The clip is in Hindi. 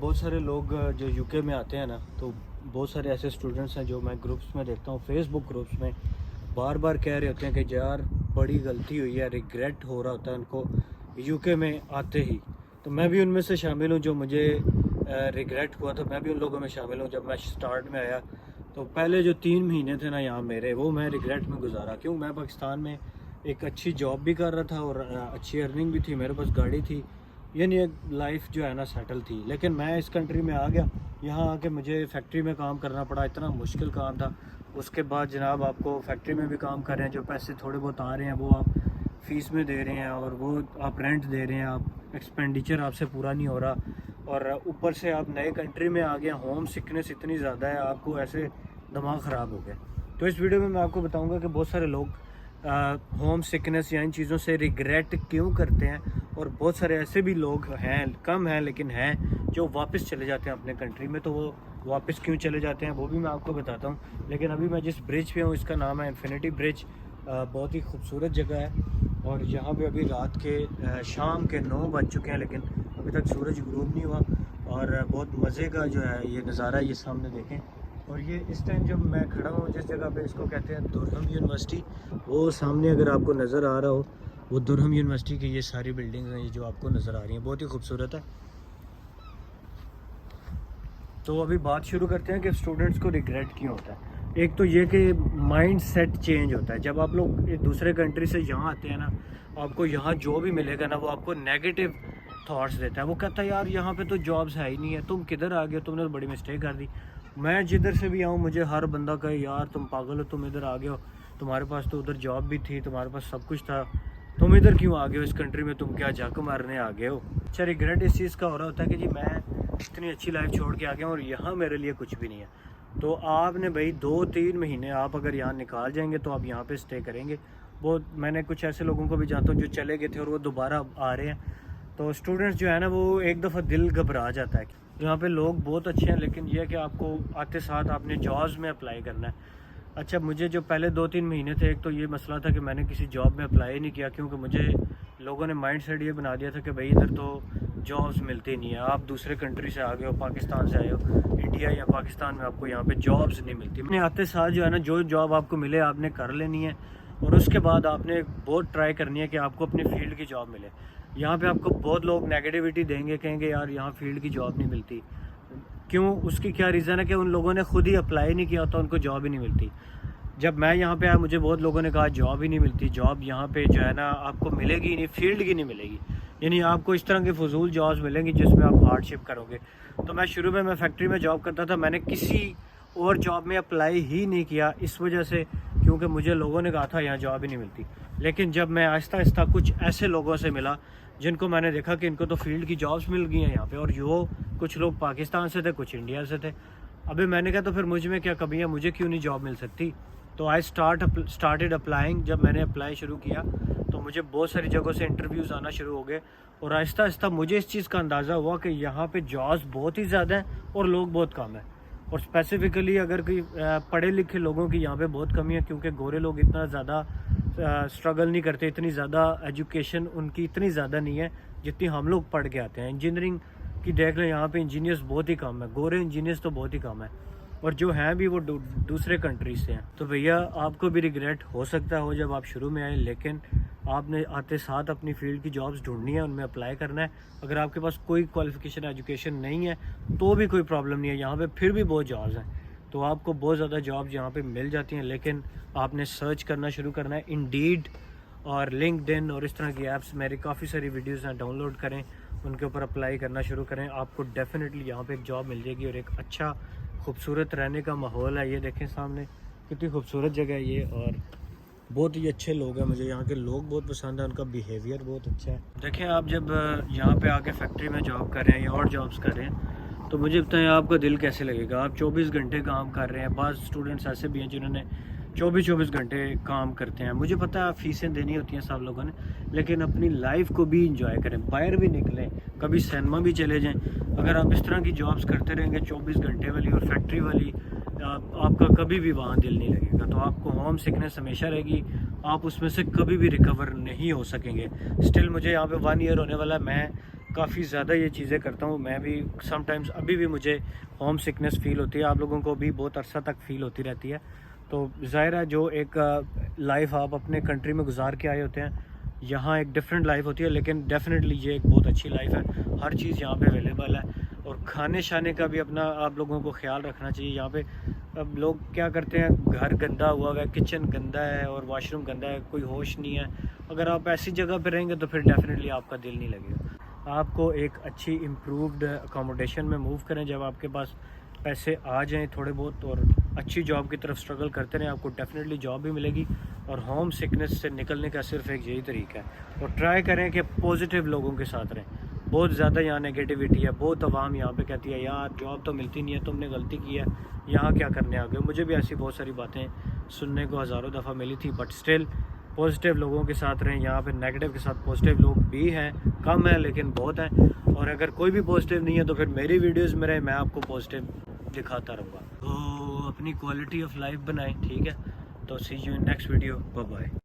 बहुत सारे लोग जो यूके में आते हैं ना, तो बहुत सारे ऐसे स्टूडेंट्स हैं जो मैं ग्रुप्स में देखता हूँ, फेसबुक ग्रुप्स में बार बार कह रहे होते हैं कि यार बड़ी गलती हुई है, रिग्रेट हो रहा होता है उनको यूके में आते ही। तो मैं भी उनमें से शामिल हूँ जो मुझे रिग्रेट हुआ, तो मैं भी उन लोगों में शामिल हूँ। जब मैं स्टार्ट में आया तो पहले जो 3 महीने थे ना यहाँ मेरे, वो मैं रिग्रेट में गुजारा। क्यों? मैं पाकिस्तान में एक अच्छी जॉब भी कर रहा था और अच्छी अर्निंग भी थी, मेरे पास गाड़ी थी, यानी एक लाइफ जो है ना सेटल थी। लेकिन मैं इस कंट्री में आ गया, यहाँ आके मुझे फैक्ट्री में काम करना पड़ा, इतना मुश्किल काम था। उसके बाद जनाब आपको फैक्ट्री में भी काम कर रहे हैं, जो पैसे थोड़े बहुत आ रहे हैं वो आप फीस में दे रहे हैं, और वो आप रेंट दे रहे हैं, आप एक्सपेंडिचर आपसे पूरा नहीं हो रहा, और ऊपर से आप नए कंट्री में आ गए, होम सिकनेस इतनी ज़्यादा है, आपको ऐसे दिमाग ख़राब हो गया। तो इस वीडियो में मैं आपको बताऊंगा कि बहुत सारे लोग होम सिकनेस या इन चीज़ों से रिग्रेट क्यों करते हैं, और बहुत सारे ऐसे भी लोग हैं, कम हैं लेकिन हैं, जो वापस चले जाते हैं अपने कंट्री में। तो वो वापस क्यों चले जाते हैं वो भी मैं आपको बताता हूँ। लेकिन अभी मैं जिस ब्रिज पे हूँ इसका नाम है इन्फिनिटी ब्रिज। बहुत ही खूबसूरत जगह है, और यहाँ पे अभी रात के शाम के 9 बज चुके हैं, लेकिन अभी तक सूरज गुरूब नहीं हुआ, और बहुत मज़े का जो है ये नज़ारा ये सामने देखें। और ये इस टाइम जब मैं खड़ा हूँ जिस जगह पे, इसको कहते हैं दुरहम यूनिवर्सिटी। वो सामने अगर आपको नज़र आ रहा हो, वो दुरहम यूनिवर्सिटी की ये सारी बिल्डिंग्स हैं, ये जो आपको नज़र आ रही हैं, बहुत ही खूबसूरत है। तो अभी बात शुरू करते हैं कि स्टूडेंट्स को रिग्रेट क्यों होता है। एक तो ये कि माइंड सेट चेंज होता है। जब आप लोग एक दूसरे कंट्री से यहाँ आते हैं ना, आपको यहाँ जो भी मिलेगा ना वो आपको नेगेटिव थॉट्स देता है। वो कहता है यार यहाँ पे तो जॉब्स है ही नहीं है, तुम किधर आ गए, तुमने तो बड़ी मिस्टेक कर दी। मैं जिधर से भी आऊँ मुझे हर बंदा कहे यार तुम पागल हो, तुम इधर आ गए हो, तुम्हारे पास तो उधर जॉब भी थी, तुम्हारे पास सब कुछ था, तुम इधर क्यों आ गए हो, इस कंट्री में तुम क्या झक मारने आ गए हो। अच्छा, रिग्रेट इस चीज़ का हो रहा होता है कि जी मैं इतनी अच्छी लाइफ छोड़ के आ गया हूँ और यहाँ मेरे लिए कुछ भी नहीं है। तो आपने भाई 2-3 महीने आप अगर यहाँ निकाल जाएंगे तो आप यहाँ पे स्टे करेंगे। बहुत मैंने कुछ ऐसे लोगों को भी जानता हूँ जो चले गए थे और वो दोबारा आ रहे हैं। तो स्टूडेंट्स जो है ना, वो एक दफ़ा दिल घबरा जाता है। यहाँ पे लोग बहुत अच्छे हैं, लेकिन यह है कि आपको आते साथ आपने जॉब्स में अप्लाई करना है। अच्छा, मुझे जो पहले 2-3 महीने थे, एक तो ये मसला था कि मैंने किसी जॉब में अप्लाई नहीं किया, क्योंकि मुझे लोगों ने माइंड सेट ये बना दिया था कि भाई इधर तो जॉब्स मिलती नहीं है, आप दूसरे कंट्री से आ गए हो, पाकिस्तान से आए हो, इंडिया या पाकिस्तान में आपको यहाँ पे जॉब्स नहीं मिलती। मैंने आते साथ जो है ना, जो जॉब आपको मिले आपने कर लेनी है, और उसके बाद आपने बहुत ट्राई करनी है कि आपको अपनी फील्ड की जॉब मिले। यहाँ पे आपको बहुत लोग नेगेटिविटी देंगे, कहेंगे यार यहाँ फील्ड की जॉब नहीं मिलती। क्यों? उसकी क्या रीज़न है कि उन लोगों ने खुद ही अप्लाई नहीं किया होता, उनको जॉब ही नहीं मिलती। जब मैं यहाँ पे आया मुझे बहुत लोगों ने कहा जॉब ही नहीं मिलती, जॉब यहाँ पे जो है ना आपको मिलेगी ही नहीं, फील्ड की नहीं मिलेगी, यानी आपको इस तरह के फजूल जॉब्स मिलेंगी जिसमें आप हार्डशिप करोगे। तो मैं शुरू में मैं फैक्ट्री में जॉब करता था, मैंने किसी और जॉब में अप्लाई ही नहीं किया इस वजह से, क्योंकि मुझे लोगों ने कहा था यहाँ जॉब ही नहीं मिलती। लेकिन जब मैं आहिस्ता आहिस्ता कुछ ऐसे लोगों से मिला जिनको मैंने देखा कि इनको तो फील्ड की जॉब्स मिल गई हैं यहाँ पे, और जो कुछ लोग पाकिस्तान से थे, कुछ इंडिया से थे। अभी मैंने कहा तो फिर मुझ में क्या कमी है, मुझे क्यों नहीं जॉब मिल सकती। तो आई स्टार्टेड अप्लाइंग। जब मैंने अप्लाई शुरू किया तो मुझे बहुत सारी जगहों से इंटरव्यूज़ आना शुरू हो गए, और आहिस्ता आहिस्ता मुझे इस चीज़ का अंदाज़ा हुआ कि यहाँ पे जॉब्स बहुत ही ज़्यादा हैं और लोग बहुत कम हैं। और स्पेसिफ़िकली अगर कोई पढ़े लिखे लोगों की यहाँ पे बहुत कमी है, क्योंकि गोरे लोग इतना ज़्यादा स्ट्रगल नहीं करते, इतनी ज़्यादा एजुकेशन उनकी इतनी ज़्यादा नहीं है जितनी हम लोग पढ़ के आते हैं। इंजीनियरिंग की देख लें, यहाँ पे इंजीनियर्स बहुत ही कम है, गोरे इंजीनियर्स तो बहुत ही कम है, और जो हैं भी वो दूसरे कंट्रीज से हैं। तो भैया आपको भी रिग्रेट हो सकता हो जब आप शुरू में आए, लेकिन आपने आते साथ अपनी फील्ड की जॉब्स ढूंढनी है, उनमें अप्लाई करना है। अगर आपके पास कोई क्वालिफिकेशन एजुकेशन नहीं है तो भी कोई प्रॉब्लम नहीं है, यहाँ पे फिर भी बहुत जॉब्स हैं। तो आपको बहुत ज़्यादा जॉब्स यहाँ पे मिल जाती हैं, लेकिन आपने सर्च करना शुरू करना है। इंडीड और लिंक्डइन और इस तरह की ऐप्स, मेरी काफ़ी सारी वीडियोज़ हैं, डाउनलोड करें, उनके ऊपर अप्लाई करना शुरू करें। आपको डेफिनेटली यहाँ पे एक जॉब मिल जाएगी, और एक अच्छा खूबसूरत रहने का माहौल है। ये देखें सामने कितनी खूबसूरत जगह है ये, और बहुत ही अच्छे लोग हैं, मुझे यहाँ के लोग बहुत पसंद है, उनका बिहेवियर बहुत अच्छा है। देखें आप जब यहाँ पे आके फैक्ट्री में जॉब कर रहे हैं या और जॉब्स कर रहे हैं, तो मुझे बताएं आपका दिल कैसे लगेगा। आप 24 घंटे काम कर रहे हैं, बाज़ स्टूडेंट्स ऐसे भी हैं जिन्होंने 24-24 घंटे काम करते हैं। मुझे पता है फ़ीसें देनी होती हैं सब लोगों ने, लेकिन अपनी लाइफ को भी इंजॉय करें, बाहर भी निकलें, कभी सिनेमा भी चले जाएं। अगर आप इस तरह की जॉब्स करते रहेंगे 24 घंटे वाली और फैक्ट्री वाली, आपका कभी भी वहाँ दिल नहीं लगेगा, तो आपको होम सिकनेस हमेशा रहेगी, आप उसमें से कभी भी रिकवर नहीं हो सकेंगे। स्टिल मुझे यहाँ पे 1 ईयर होने वाला है, मैं काफ़ी ज़्यादा ये चीज़ें करता हूँ। मैं भी समटाइम्स अभी भी मुझे होम सिकनेस फ़ील होती है, आप लोगों को भी बहुत अरसा तक फ़ील होती रहती है। तो ज़ाहिर है जो एक लाइफ आप अपने कंट्री में गुजार के आए होते हैं, यहाँ एक डिफरेंट लाइफ होती है, लेकिन डेफिनेटली ये एक बहुत अच्छी लाइफ है। हर चीज़ यहाँ पे अवेलेबल है और खाने शाने का भी अपना आप लोगों को ख्याल रखना चाहिए। यहाँ पे अब लोग क्या करते हैं, घर गंदा हुआ है, किचन गंदा है और वाशरूम गंदा है, कोई होश नहीं है। अगर आप ऐसी जगह पे रहेंगे तो फिर डेफिनेटली आपका दिल नहीं लगेगा। आपको एक अच्छी इम्प्रूव्ड अकोमोडेशन में मूव करें जब आपके पास पैसे आ जाएं थोड़े बहुत, और अच्छी जॉब की तरफ स्ट्रगल करते रहें, आपको डेफिनेटली जॉब भी मिलेगी। और होम सिकनेस से निकलने का सिर्फ एक यही तरीका है। और ट्राई करें कि पॉजिटिव लोगों के साथ रहें। बहुत ज़्यादा यहाँ नेगेटिविटी है, बहुत आवाम यहाँ पे कहती है यार जॉब तो मिलती नहीं है, तुमने गलती की है, यहाँ क्या करने आ गए। मुझे भी ऐसी बहुत सारी बातें सुनने को हज़ारों दफ़ा मिली थी, बट स्टिल पॉजिटिव लोगों के साथ रहें। यहाँ पे नेगेटिव के साथ पॉजिटिव लोग भी हैं, कम है लेकिन बहुत हैं। और अगर कोई भी पॉजिटिव नहीं है तो फिर मेरी वीडियोस में रहे, मैं आपको पॉजिटिव दिखाता रहूँगा। तो अपनी क्वालिटी ऑफ लाइफ बनाएं, ठीक है। तो see you in next video, bye bye.